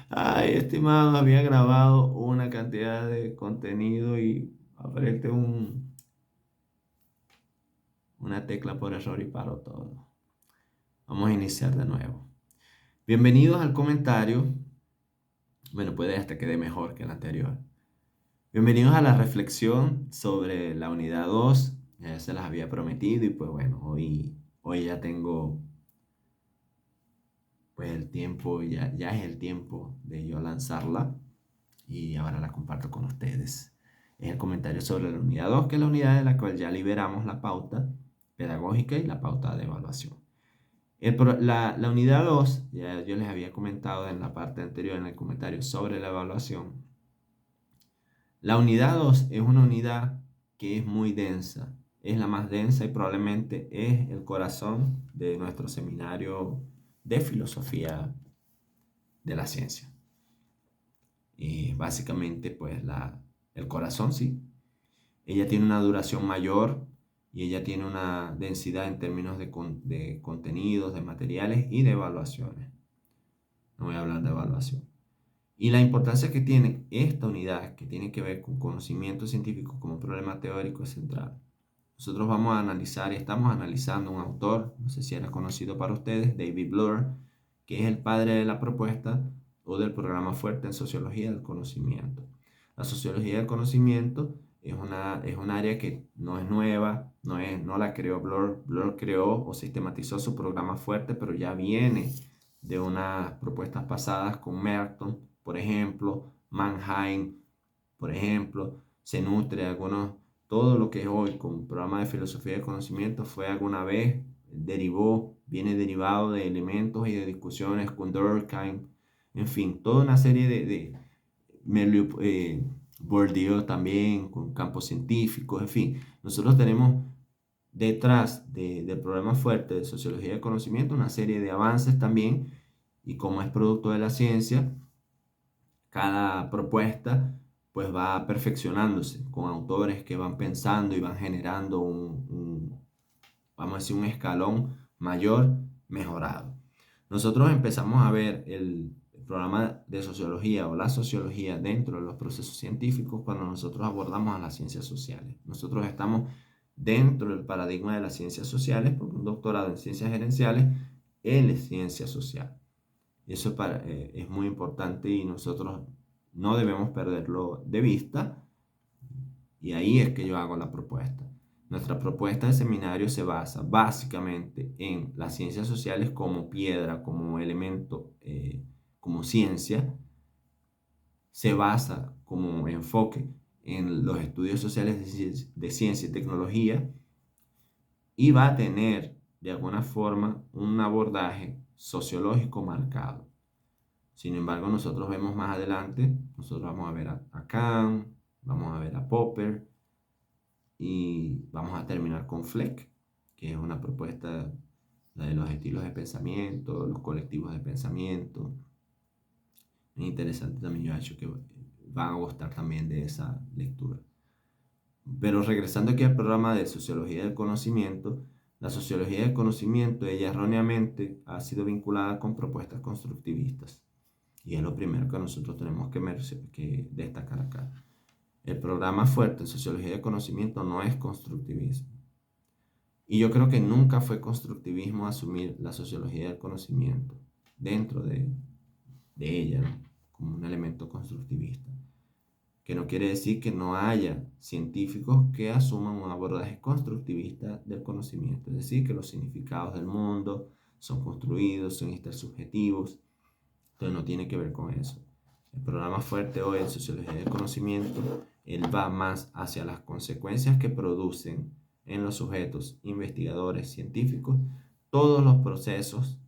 Ay, estimado, había grabado una cantidad de contenido y apreté una tecla por error y paró todo. Vamos a iniciar de nuevo. Bienvenidos al comentario. Bueno, puede hasta quede mejor que el anterior. Bienvenidos a la reflexión sobre la unidad 2. Ya se las había prometido y pues bueno, hoy ya tengo pues el tiempo, ya es el tiempo de yo lanzarla y ahora la comparto con ustedes. Es el comentario sobre la unidad 2, que es la unidad de la cual ya liberamos la pauta pedagógica y la pauta de evaluación. La unidad 2, ya yo les había comentado en la parte anterior, en el comentario sobre la evaluación. La unidad 2 es una unidad que es muy densa, es la más densa y probablemente es el corazón de nuestro seminario de filosofía de la ciencia. Y básicamente, pues el corazón, sí. Ella tiene una duración mayor y ella tiene una densidad en términos de contenidos, de materiales y de evaluaciones. No voy a hablar de evaluación. Y la importancia que tiene esta unidad, que tiene que ver con conocimiento científico como problema teórico, es central. Nosotros vamos a analizar y estamos analizando un autor, no sé si era conocido para ustedes, David Bloor, que es el padre de la propuesta o del programa fuerte en sociología del conocimiento. La sociología del conocimiento es un área que no es nueva, no la creó Bloor. Bloor creó o sistematizó su programa fuerte, pero ya viene de unas propuestas pasadas con Merton, por ejemplo, Mannheim, por ejemplo, se nutre de algunos, todo lo que es hoy con programa de filosofía del conocimiento fue alguna vez, viene derivado de elementos y de discusiones con Durkheim, en fin, toda una serie de Bourdieu también, con campos científicos, en fin, nosotros tenemos detrás del programa fuerte de sociología del conocimiento una serie de avances también, y como es producto de la ciencia, cada propuesta pues va perfeccionándose con autores que van pensando y van generando vamos a decir, un escalón mayor mejorado. Nosotros empezamos a ver el programa de sociología o la sociología dentro de los procesos científicos cuando nosotros abordamos a las ciencias sociales. Nosotros estamos dentro del paradigma de las ciencias sociales porque un doctorado en ciencias gerenciales, él es ciencia social. Y eso es muy importante y nosotros no debemos perderlo de vista. Y ahí es que yo hago la propuesta. Nuestra propuesta de seminario se basa básicamente en las ciencias sociales como piedra, como elemento, como ciencia. Se basa como enfoque en los estudios sociales de ciencia y tecnología y va a tener de alguna forma un abordaje sociológico marcado. Sin embargo, nosotros vemos más adelante, nosotros vamos a ver a Kant, vamos a ver a Popper y vamos a terminar con Fleck, que es una propuesta, la de los estilos de pensamiento, los colectivos de pensamiento. Es interesante también, yo hecho que van a gustar también de esa lectura. Pero regresando aquí al programa de sociología del conocimiento, la sociología del conocimiento, ella erróneamente ha sido vinculada con propuestas constructivistas. Y es lo primero que nosotros tenemos que destacar acá. El programa fuerte en sociología del conocimiento no es constructivismo. Y yo creo que nunca fue constructivismo asumir la sociología del conocimiento dentro de ella, ¿no? Como un elemento constructivista. Que no quiere decir que no haya científicos que asuman un abordaje constructivista del conocimiento. Es decir, que los significados del mundo son construidos, son intersubjetivos. Entonces no tiene que ver con eso. El programa fuerte hoy en sociología del conocimiento, él va más hacia las consecuencias que producen en los sujetos investigadores científicos todos los procesos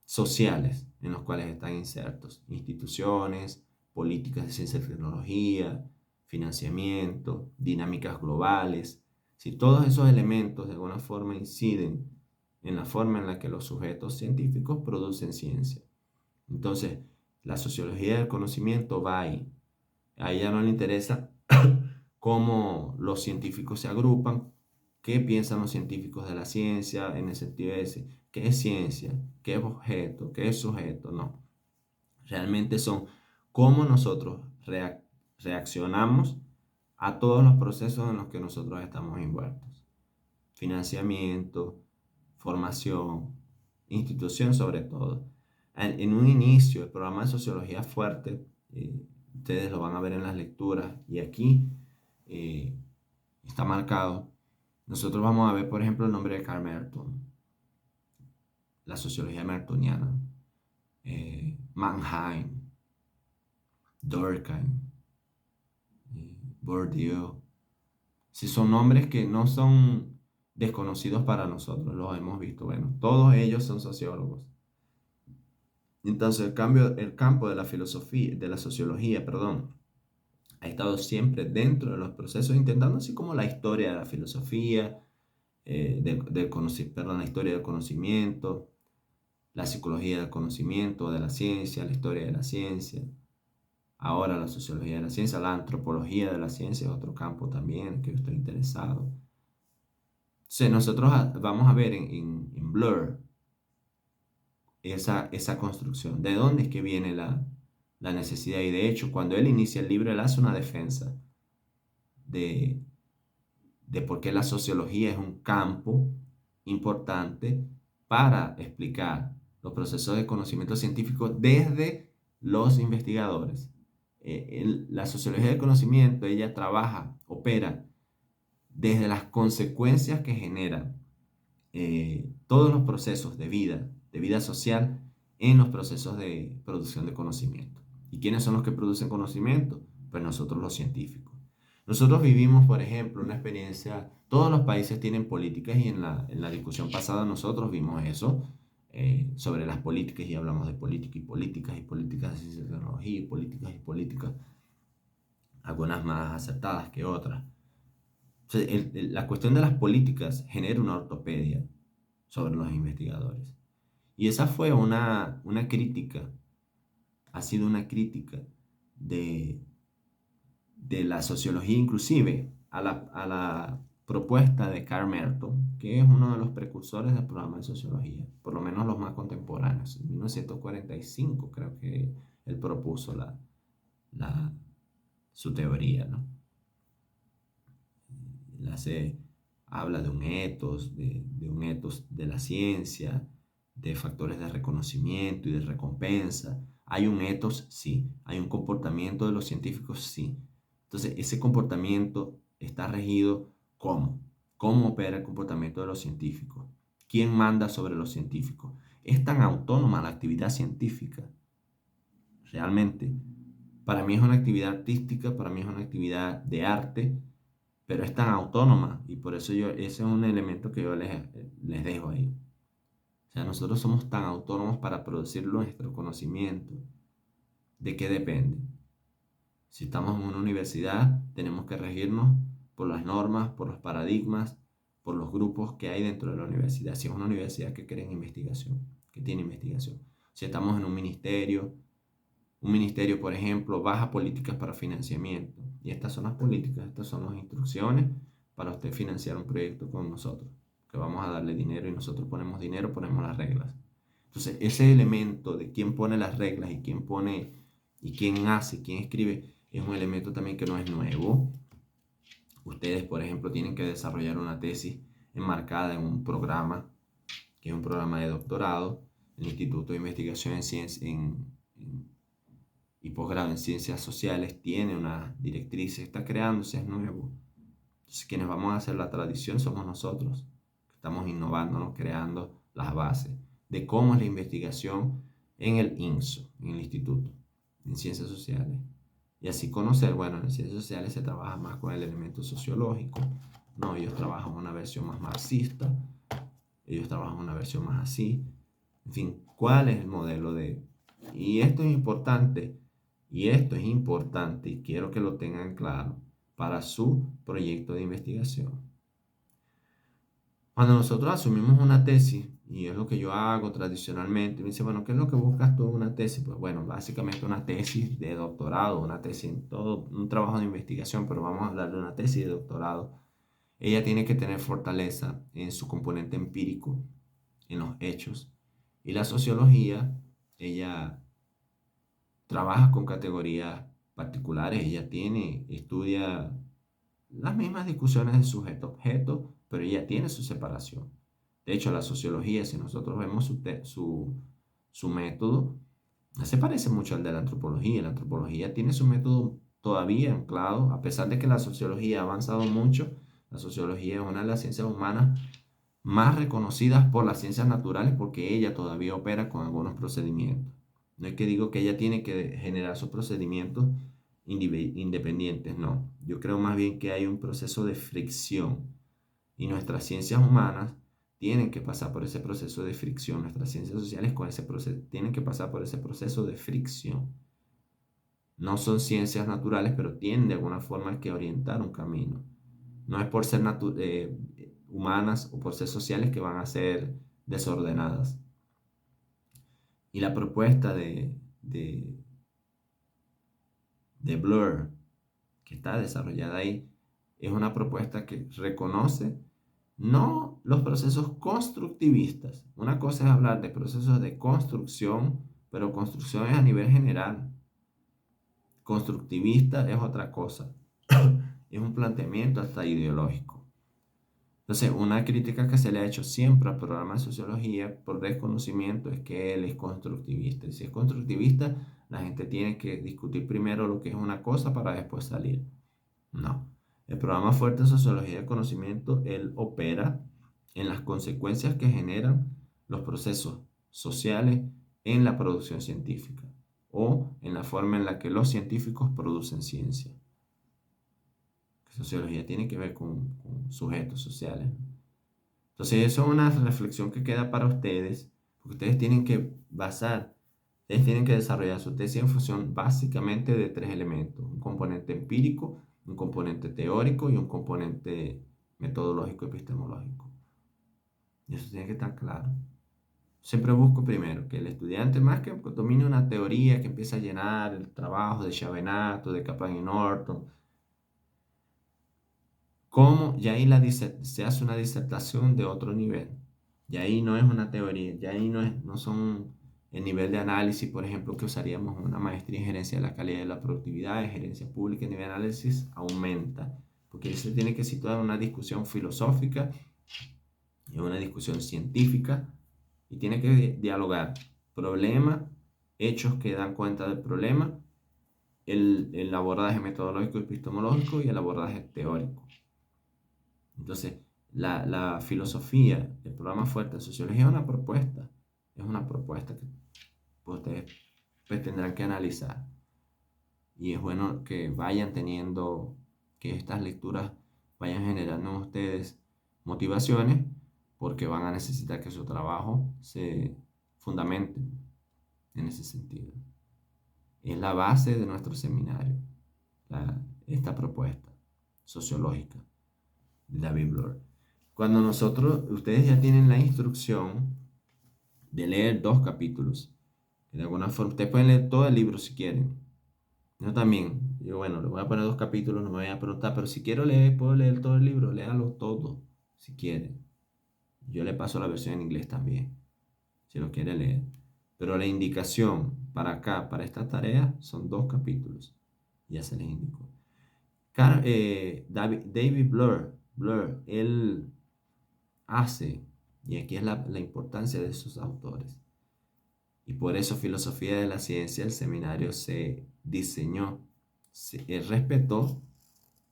sociales en los cuales están insertos, instituciones, políticas de ciencia y tecnología, financiamiento, dinámicas globales. Si todos esos elementos de alguna forma inciden en la forma en la que los sujetos científicos producen ciencia. Entonces, la sociología del conocimiento va ahí. A ella no le interesa cómo los científicos se agrupan, qué piensan los científicos de la ciencia, en el sentido ese, qué es ciencia, qué es objeto, qué es sujeto, no. Realmente son cómo nosotros reaccionamos a todos los procesos en los que nosotros estamos envueltos. Financiamiento, formación, institución sobre todo. En un inicio, el programa de sociología fuerte, ustedes lo van a ver en las lecturas y aquí está marcado. Nosotros vamos a ver, por ejemplo, el nombre de Karl Merton, la sociología mertoniana, Mannheim, Durkheim, Bourdieu. Si son nombres que no son desconocidos para nosotros, los hemos visto. Bueno, todos ellos son sociólogos. Entonces, el campo de la filosofía, de la sociología, perdón, ha estado siempre dentro de los procesos, intentando así como la historia de la filosofía, la historia del conocimiento, la psicología del conocimiento, de la ciencia, la historia de la ciencia. Ahora la sociología de la ciencia, la antropología de la ciencia es otro campo también que yo estoy interesado. Entonces, nosotros vamos a ver en Blur esa construcción. ¿De dónde es que viene la necesidad? Y de hecho, cuando él inicia el libro, él hace una defensa de, de por qué la sociología es un campo importante para explicar los procesos de conocimiento científico desde los investigadores. La sociología del conocimiento, ella trabaja, opera desde las consecuencias que generan todos los procesos de vida social en los procesos de producción de conocimiento. ¿Y quiénes son los que producen conocimiento? Pues nosotros los científicos. Nosotros vivimos, por ejemplo, una experiencia, todos los países tienen políticas y en la discusión pasada nosotros vimos eso, sobre las políticas y hablamos de política y políticas y políticas de ciencia y tecnología y políticas, algunas más acertadas que otras. Entonces, la cuestión de las políticas genera una ortopedia sobre los investigadores. Y esa fue una crítica, ha sido una crítica de la sociología, inclusive a la propuesta de Karl Merton, que es uno de los precursores del programa de sociología, por lo menos los más contemporáneos. En 1945 creo que él propuso su teoría, ¿no? Habla de un ethos, de un ethos de la ciencia, de factores de reconocimiento y de recompensa. ¿Hay un ethos? Sí. ¿Hay un comportamiento de los científicos? Sí. Entonces, ese comportamiento está regido ¿cómo? ¿Cómo opera el comportamiento de los científicos? ¿Quién manda sobre los científicos? ¿Es tan autónoma la actividad científica? Realmente, para mí es una actividad artística, para mí es una actividad de arte, pero es tan autónoma y por eso ese es un elemento que yo les dejo ahí. O sea, nosotros somos tan autónomos para producir nuestro conocimiento. ¿De qué depende? Si estamos en una universidad, tenemos que regirnos por las normas, por los paradigmas, por los grupos que hay dentro de la universidad. Si es una universidad que cree en investigación, que tiene investigación. Si estamos en un ministerio, por ejemplo, baja políticas para financiamiento. Y estas son las políticas, estas son las instrucciones para usted financiar un proyecto con nosotros. Que vamos a darle dinero y nosotros ponemos dinero, ponemos las reglas. Entonces, ese elemento de quién pone las reglas y quién pone y quién hace, quién escribe, es un elemento también que no es nuevo. Ustedes, por ejemplo, tienen que desarrollar una tesis enmarcada en un programa, que es un programa de doctorado, el Instituto de Investigación en Ciencia y Posgrado en Ciencias Sociales tiene una directriz, está creándose, es nuevo. Entonces, quienes vamos a hacer la tradición somos nosotros, que estamos innovándonos, creando las bases de cómo es la investigación en el INSO, en el Instituto, en Ciencias Sociales. Y así conocer, bueno, en Ciencias Sociales se trabaja más con el elemento sociológico, no, ellos trabajan una versión más marxista, ellos trabajan una versión más así, en fin, ¿cuál es el modelo de...? Y esto es importante, y quiero que lo tengan claro para su proyecto de investigación. Cuando nosotros asumimos una tesis, y es lo que yo hago tradicionalmente, me dice, bueno, ¿qué es lo que buscas tú en una tesis? Pues bueno, básicamente una tesis de doctorado, una tesis en todo, un trabajo de investigación, pero vamos a hablar de una tesis de doctorado. Ella tiene que tener fortaleza en su componente empírico, en los hechos. Y la sociología, ella trabaja con categorías particulares, ella estudia las mismas discusiones de sujeto-objeto, pero ella tiene su separación. De hecho, la sociología, si nosotros vemos su método, se parece mucho al de la antropología. La antropología tiene su método todavía anclado, a pesar de que la sociología ha avanzado mucho. La sociología es una de las ciencias humanas más reconocidas por las ciencias naturales porque ella todavía opera con algunos procedimientos. No es que digo que ella tiene que generar sus procedimientos independientes, no. Yo creo más bien que hay un proceso de fricción y nuestras ciencias humanas tienen que pasar por ese proceso de fricción. Nuestras ciencias sociales con ese proceso, tienen que pasar por ese proceso de fricción. No son ciencias naturales, pero tienen de alguna forma que orientar un camino. No es por ser humanas o por ser sociales que van a ser desordenadas. Y la propuesta de Blur, que está desarrollada ahí, es una propuesta que reconoce no los procesos constructivistas. Una cosa es hablar de procesos de construcción, pero construcción es a nivel general. Constructivista es otra cosa. Es un planteamiento hasta ideológico. Entonces, una crítica que se le ha hecho siempre al programa de sociología por desconocimiento es que él es constructivista. Y si es constructivista, la gente tiene que discutir primero lo que es una cosa para después salir. No. El programa fuerte de sociología de conocimiento, él opera en las consecuencias que generan los procesos sociales en la producción científica o en la forma en la que los científicos producen ciencia. Sociología tiene que ver con sujetos sociales. Entonces, eso es una reflexión que queda para ustedes, porque ustedes tienen que ustedes tienen que desarrollar su tesis en función básicamente de tres elementos: un componente empírico, un componente teórico y un componente metodológico epistemológico. Y eso tiene que estar claro. Siempre busco primero que el estudiante, más que domine una teoría que empieza a llenar el trabajo de Chavenato, de Kaplan y Norton, cómo, y ahí se hace una disertación de otro nivel. Y ahí no es una teoría, y ahí no son el nivel de análisis, por ejemplo, que usaríamos en una maestría en gerencia de la calidad y de la productividad, en gerencia pública. El nivel de análisis aumenta, porque se tiene que situar en una discusión filosófica, en una discusión científica, y tiene que dialogar problema, hechos que dan cuenta del problema, el abordaje metodológico y epistemológico y el abordaje teórico. Entonces, la filosofía, el programa fuerte de sociología es una propuesta que ustedes pues, tendrán que analizar. Y es bueno que vayan teniendo, que estas lecturas vayan generando en ustedes motivaciones, porque van a necesitar que su trabajo se fundamente en ese sentido. Es la base de nuestro seminario, esta propuesta sociológica de David Bloor. Cuando ustedes ya tienen la instrucción de leer 2 capítulos, de alguna forma, ustedes pueden leer todo el libro si quieren. Yo también, digo, bueno, le voy a poner 2 capítulos, no me voy a preguntar, pero si quiero leer, puedo leer todo el libro, léalo todo, si quieren. Yo le paso la versión en inglés también, si lo quiere leer. Pero la indicación para acá, para esta tarea, son 2 capítulos. Ya se les indicó. David Bloor, él hace, y aquí es la importancia de sus autores, y por eso Filosofía de la Ciencia, el seminario se diseñó, él respetó,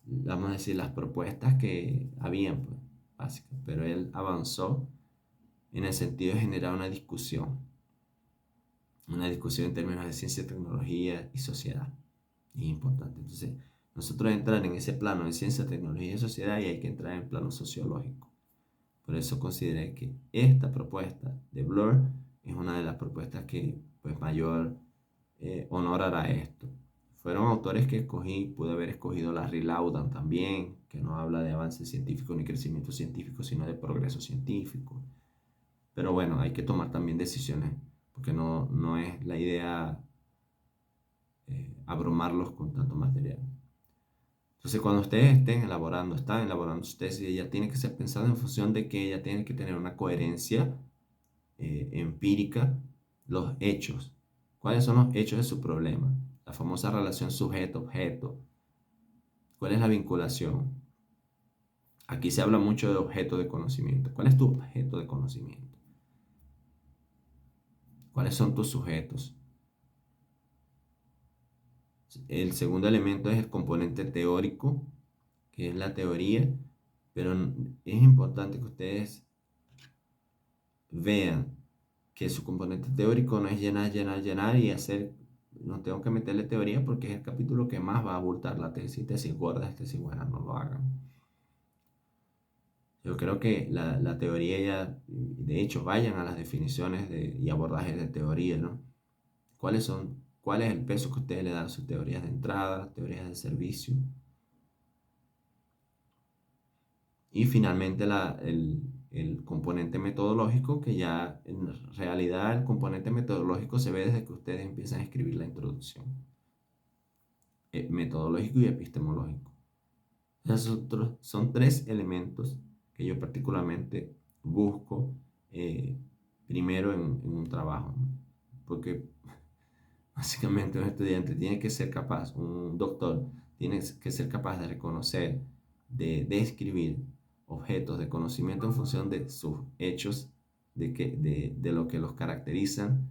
vamos a decir, las propuestas que habían, pues, básicas, pero él avanzó en el sentido de generar una discusión en términos de ciencia, tecnología y sociedad. Y es importante. Entonces, nosotros entrar en ese plano de ciencia, tecnología y sociedad, y hay que entrar en el plano sociológico. Por eso consideré que esta propuesta de Bloor es una de las propuestas que pues mayor honor hará esto. Fueron autores que pude haber escogido Larry Laudan también, que no habla de avance científico ni crecimiento científico, sino de progreso científico. Pero bueno, hay que tomar también decisiones, porque no es la idea abrumarlos con tanto material. Entonces, cuando ustedes están elaborando su tesis, ella tiene que ser pensada en función de que ella tiene que tener una coherencia empírica los hechos. ¿Cuáles son los hechos de su problema? La famosa relación sujeto-objeto. ¿Cuál es la vinculación? Aquí se habla mucho de objeto de conocimiento. ¿Cuál es tu objeto de conocimiento? ¿Cuáles son tus sujetos? El segundo elemento es el componente teórico, que es la teoría, pero es importante que ustedes vean que su componente teórico no es llenar y hacer, no tengo que meterle teoría porque es el capítulo que más va a abultar la tesis gordas, tesis buenas, no lo hagan. Yo creo que la teoría ya, de hecho, vayan a las definiciones y abordajes de teoría, ¿no? ¿Cuál es el peso que ustedes le dan a sus teorías de entrada, teorías de servicio? Y finalmente el componente metodológico, que ya en realidad el componente metodológico se ve desde que ustedes empiezan a escribir la introducción. Metodológico y epistemológico. Esos son tres elementos que yo particularmente busco primero en un trabajo, ¿no? Porque básicamente un estudiante tiene que ser capaz, un doctor tiene que ser capaz de reconocer, de describir objetos de conocimiento en función de sus hechos, de lo que los caracterizan,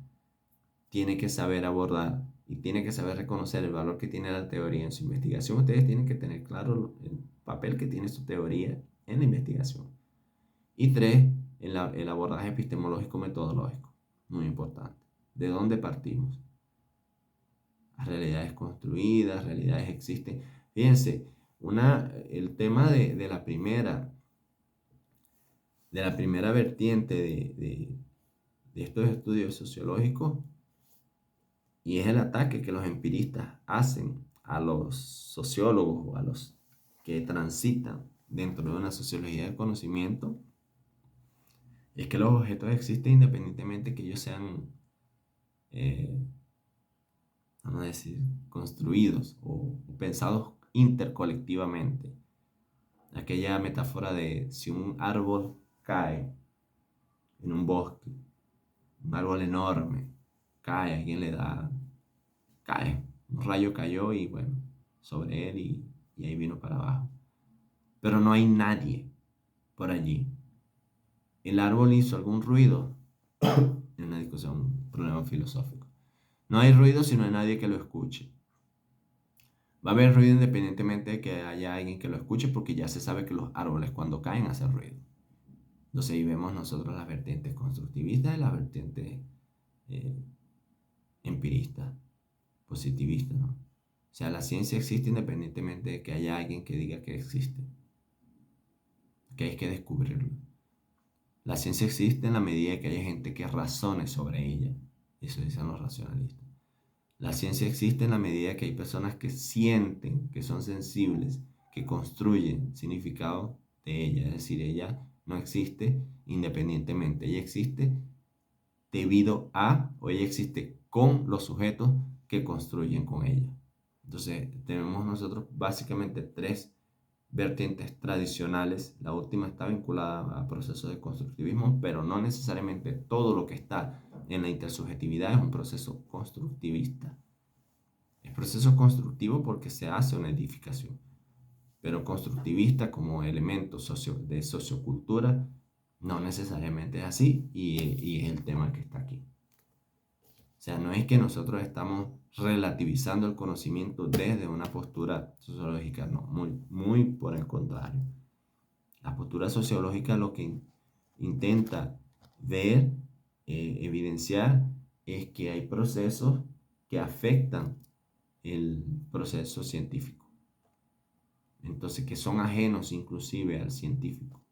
tiene que saber abordar y tiene que saber reconocer el valor que tiene la teoría en su investigación. Ustedes tienen que tener claro el papel que tiene su teoría en la investigación. Y tres, el abordaje epistemológico metodológico, muy importante. ¿De dónde partimos? Las realidades construidas, realidades existen. Fíjense, el tema de la primera vertiente de estos estudios sociológicos, y es el ataque que los empiristas hacen a los sociólogos o a los que transitan dentro de una sociología del conocimiento, es que los objetos existen independientemente que ellos sean, vamos a decir, construidos o pensados intercolectivamente. Aquella metáfora de si un árbol cae en un bosque, un árbol enorme, cae, alguien le da, cae, un rayo cayó y bueno, sobre él y ahí vino para abajo. Pero no hay nadie por allí. El árbol hizo algún ruido en una discusión, un problema filosófico. No hay ruido si no hay nadie que lo escuche. Va a haber ruido independientemente de que haya alguien que lo escuche porque ya se sabe que los árboles cuando caen hacen ruido. Entonces ahí vemos nosotros las vertientes constructivistas y las vertientes empiristas, positivistas, ¿no? O sea, la ciencia existe independientemente de que haya alguien que diga que existe, que hay que descubrirlo. La ciencia existe en la medida que haya gente que razone sobre ella. Eso dicen los racionalistas. La ciencia existe en la medida que hay personas que sienten, que son sensibles, que construyen significado de ella. Es decir, ella no existe independientemente. Ella existe debido a, o ella existe con los sujetos que construyen con ella. Entonces, tenemos nosotros básicamente tres vertientes tradicionales. La última está vinculada a procesos de constructivismo, pero no necesariamente todo lo que está en la intersubjetividad es un proceso constructivista. Es proceso constructivo porque se hace una edificación, pero constructivista como elemento de sociocultura no necesariamente es así y es el tema que está aquí. O sea, no es que nosotros estamos relativizando el conocimiento desde una postura sociológica, no, muy por el contrario. La postura sociológica lo que intenta ver, evidenciar, es que hay procesos que afectan el proceso científico. Entonces, que son ajenos inclusive al científico.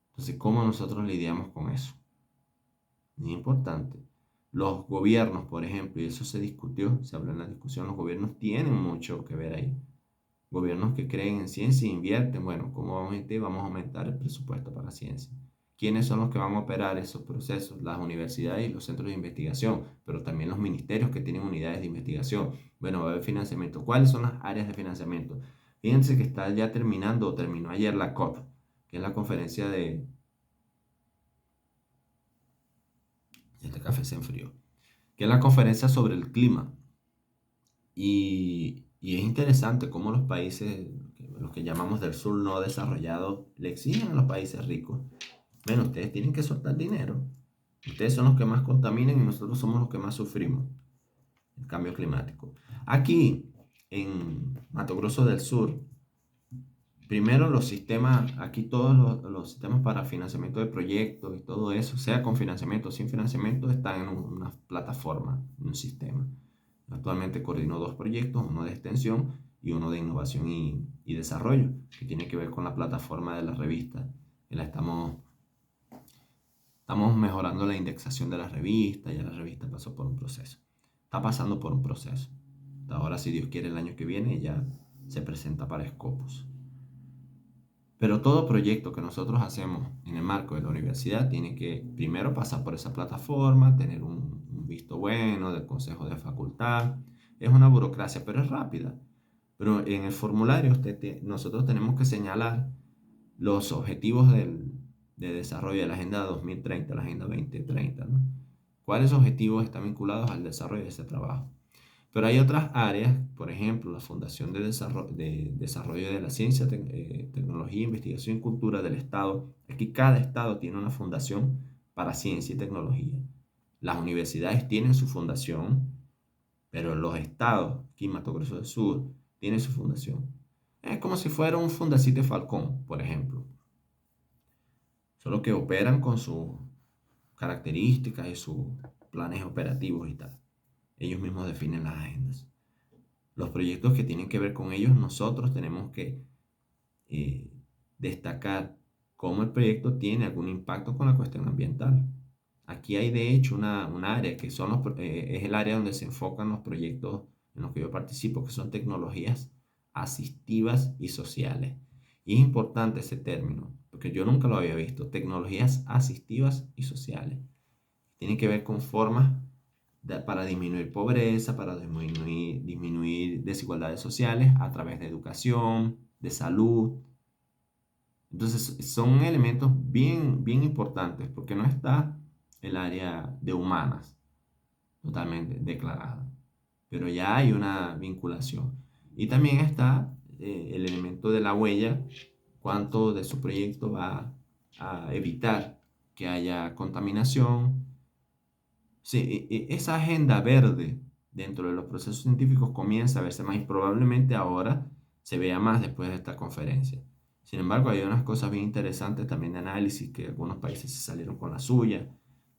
Entonces, ¿cómo nosotros lidiamos con eso? Muy importante. Los gobiernos, por ejemplo, y eso se discutió, se habló en la discusión, los gobiernos tienen mucho que ver ahí. Gobiernos que creen en ciencia e invierten, bueno, ¿cómo vamos a aumentar el presupuesto para ciencia? ¿Quiénes son los que van a operar esos procesos? Las universidades y los centros de investigación, pero también los ministerios que tienen unidades de investigación. Bueno, va a haber financiamiento. ¿Cuáles son las áreas de financiamiento? Fíjense que está ya terminando, o terminó ayer la COP, que es la conferencia Este café se enfrió. Que es la conferencia sobre el clima. Y es interesante cómo los países, los que llamamos del sur no desarrollados, le exigen a los países ricos: bueno, ustedes tienen que soltar dinero. Ustedes son los que más contaminan y nosotros somos los que más sufrimos el cambio climático. Aquí, en Mato Grosso del Sur, primero los sistemas, aquí todos los sistemas para financiamiento de proyectos y todo eso, sea con financiamiento o sin financiamiento, están en una plataforma, en un sistema. Actualmente coordino dos proyectos, uno de extensión y uno de innovación y desarrollo, que tiene que ver con la plataforma de la revista. Y estamos mejorando la indexación de la revista, ya la revista pasó por un proceso. Está pasando por un proceso. Ahora, si Dios quiere, el año que viene ya se presenta para Scopus. Pero todo proyecto que nosotros hacemos en el marco de la universidad tiene que primero pasar por esa plataforma, tener un visto bueno del consejo de facultad. Es una burocracia, pero es rápida. Pero en el formulario nosotros tenemos que señalar los objetivos de desarrollo de la Agenda 2030, la Agenda 2030, ¿no? ¿Cuáles objetivos están vinculados al desarrollo de ese trabajo? Pero hay otras áreas, por ejemplo, la Fundación de Desarrollo de la Ciencia, Tecnología, Investigación y Cultura del Estado. Aquí cada estado tiene una fundación para ciencia y tecnología. Las universidades tienen su fundación, pero los estados, aquí Mato Grosso del Sur, tienen su fundación. Es como si fuera un Fundacite Falcón, por ejemplo. Solo que operan con sus características y sus planes operativos y tal. Ellos mismos definen las agendas. Los proyectos que tienen que ver con ellos, nosotros tenemos que destacar cómo el proyecto tiene algún impacto con la cuestión ambiental. Aquí hay de hecho un área que es el área donde se enfocan los proyectos en los que yo participo, que son tecnologías asistivas y sociales. Y es importante ese término, porque yo nunca lo había visto: tecnologías asistivas y sociales. Tiene que ver con formas para disminuir pobreza, para disminuir desigualdades sociales a través de educación, de salud. Entonces son elementos bien, bien importantes, porque no está el área de humanas totalmente declarada, pero ya hay una vinculación. Y también está el elemento de la huella: cuánto de su proyecto va a evitar que haya contaminación. Sí, esa agenda verde dentro de los procesos científicos comienza a verse más, y probablemente ahora se vea más después de esta conferencia. Sin embargo, hay unas cosas bien interesantes también de análisis, que algunos países se salieron con la suya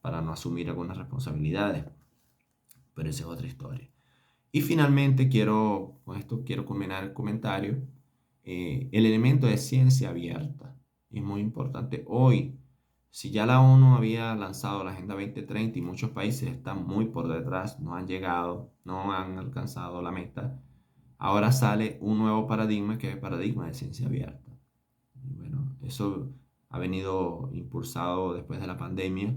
para no asumir algunas responsabilidades, pero esa es otra historia. Y finalmente con esto quiero culminar el comentario: el elemento de ciencia abierta es muy importante hoy. Si ya la ONU había lanzado la Agenda 2030 y muchos países están muy por detrás, no han llegado, no han alcanzado la meta, ahora sale un nuevo paradigma, que es el paradigma de ciencia abierta. Y bueno, eso ha venido impulsado después de la pandemia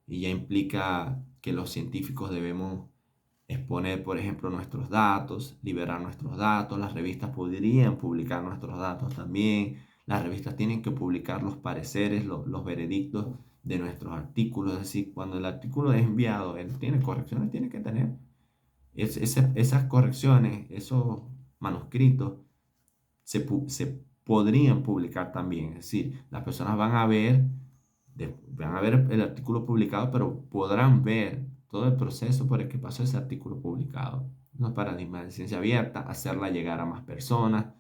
y ya implica que los científicos debemos exponer, por ejemplo, nuestros datos, liberar nuestros datos. Las revistas podrían publicar nuestros datos también. Las revistas tienen que publicar los pareceres, los veredictos de nuestros artículos. Es decir, cuando el artículo es enviado, él tiene correcciones, tiene que tener esas correcciones, esos manuscritos se podrían publicar también. Es decir, las personas van a ver el artículo publicado, pero podrán ver todo el proceso por el que pasó ese artículo publicado. No es paradigma de ciencia abierta, hacerla llegar a más personas.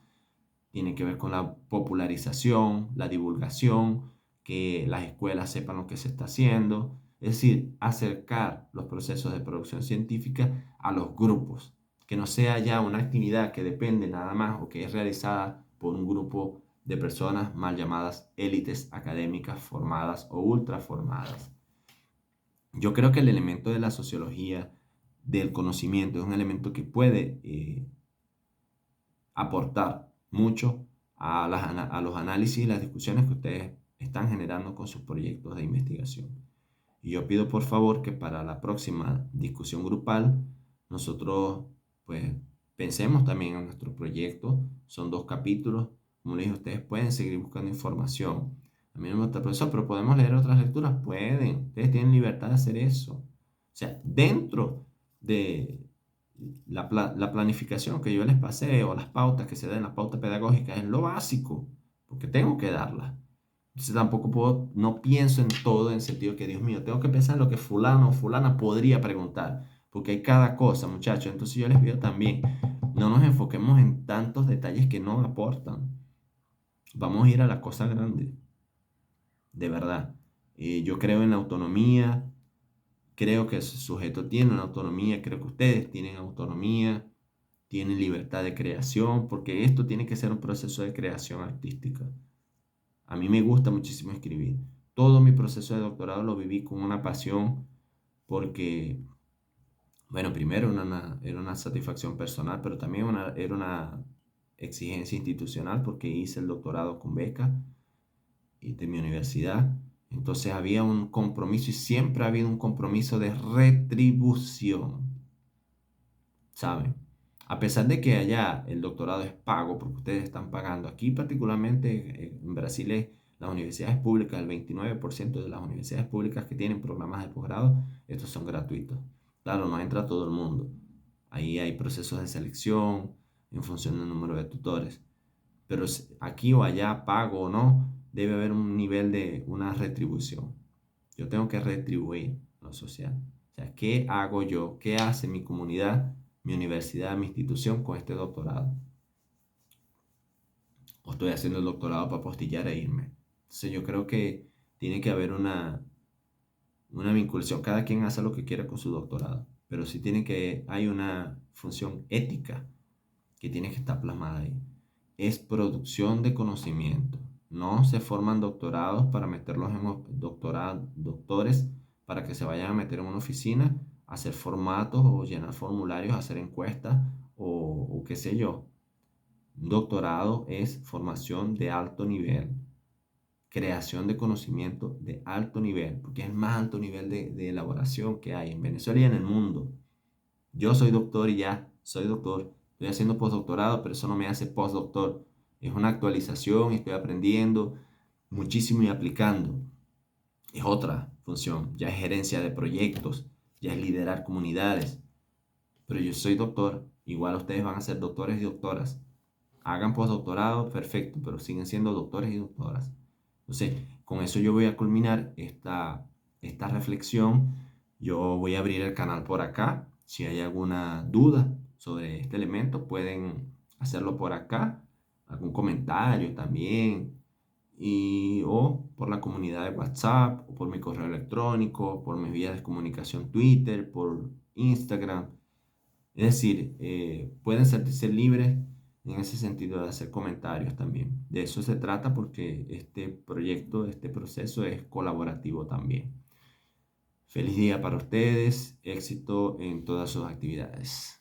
Tiene que ver con la popularización, la divulgación, que las escuelas sepan lo que se está haciendo. Es decir, acercar los procesos de producción científica a los grupos, que no sea ya una actividad que depende nada más o que es realizada por un grupo de personas mal llamadas élites académicas formadas o ultra formadas. Yo creo que el elemento de la sociología del conocimiento es un elemento que puede aportar mucho a los análisis y las discusiones que ustedes están generando con sus proyectos de investigación. Y yo pido por favor que para la próxima discusión grupal nosotros pues pensemos también en nuestro proyecto. Son 2 capítulos. Como les dije, ustedes pueden seguir buscando información A mí no me gusta el profesor, pero podemos leer otras lecturas. Pueden, ustedes tienen libertad de hacer eso. O sea, dentro de la planificación que yo les pasé o las pautas que se den, las pautas pedagógicas, es lo básico, porque tengo que darlas. Entonces tampoco puedo, no pienso en todo en el sentido que, Dios mío, tengo que pensar en lo que fulano o fulana podría preguntar, porque hay cada cosa, muchachos. Entonces yo les pido también, no nos enfoquemos en tantos detalles que no aportan. Vamos a ir a la cosa grande, de verdad. Yo creo en la autonomía, creo que el sujeto tiene una autonomía, creo que ustedes tienen autonomía, tienen libertad de creación, porque esto tiene que ser un proceso de creación artística. A mí me gusta muchísimo escribir. Todo mi proceso de doctorado lo viví con una pasión porque, bueno, primero era una satisfacción personal, pero también era una exigencia institucional porque hice el doctorado con beca y de mi universidad. Entonces había un compromiso y siempre ha habido un compromiso de retribución, ¿saben? A pesar de que allá el doctorado es pago, porque ustedes están pagando, aquí particularmente en Brasil las universidades públicas, el 29% de las universidades públicas que tienen programas de posgrado, estos son gratuitos. Claro, no entra todo el mundo. Ahí hay procesos de selección en función del número de tutores. Pero aquí o allá, pago o no, debe haber un nivel de una retribución. Yo tengo que retribuir lo social. O sea, ¿qué hago yo? ¿Qué hace mi comunidad, mi universidad, mi institución con este doctorado? O estoy haciendo el doctorado para postillar e irme. Entonces yo creo que tiene que haber una vinculación. Cada quien hace lo que quiera con su doctorado. Pero sí hay una función ética que tiene que estar plasmada ahí. Es producción de conocimiento. No se forman doctorados para meterlos en doctores para que se vayan a meter en una oficina, a hacer formatos o llenar formularios, hacer encuestas o qué sé yo. Un doctorado es formación de alto nivel, creación de conocimiento de alto nivel, porque es el más alto nivel de elaboración que hay en Venezuela y en el mundo. Yo soy doctor y ya, soy doctor. Estoy haciendo postdoctorado, pero eso no me hace postdoctor. Es una actualización, estoy aprendiendo muchísimo y aplicando. Es otra función, ya es gerencia de proyectos, ya es liderar comunidades. Pero yo soy doctor, igual ustedes van a ser doctores y doctoras. Hagan postdoctorado, perfecto, pero siguen siendo doctores y doctoras. Entonces, con eso yo voy a culminar esta reflexión. Yo voy a abrir el canal por acá. Si hay alguna duda sobre este elemento, pueden hacerlo por acá. Algún comentario también. O por la comunidad de WhatsApp, o por mi correo electrónico, por mis vías de comunicación Twitter, por Instagram. Es decir, pueden sentirse libres en ese sentido de hacer comentarios también. De eso se trata porque este proyecto, este proceso es colaborativo también. Feliz día para ustedes, éxito en todas sus actividades.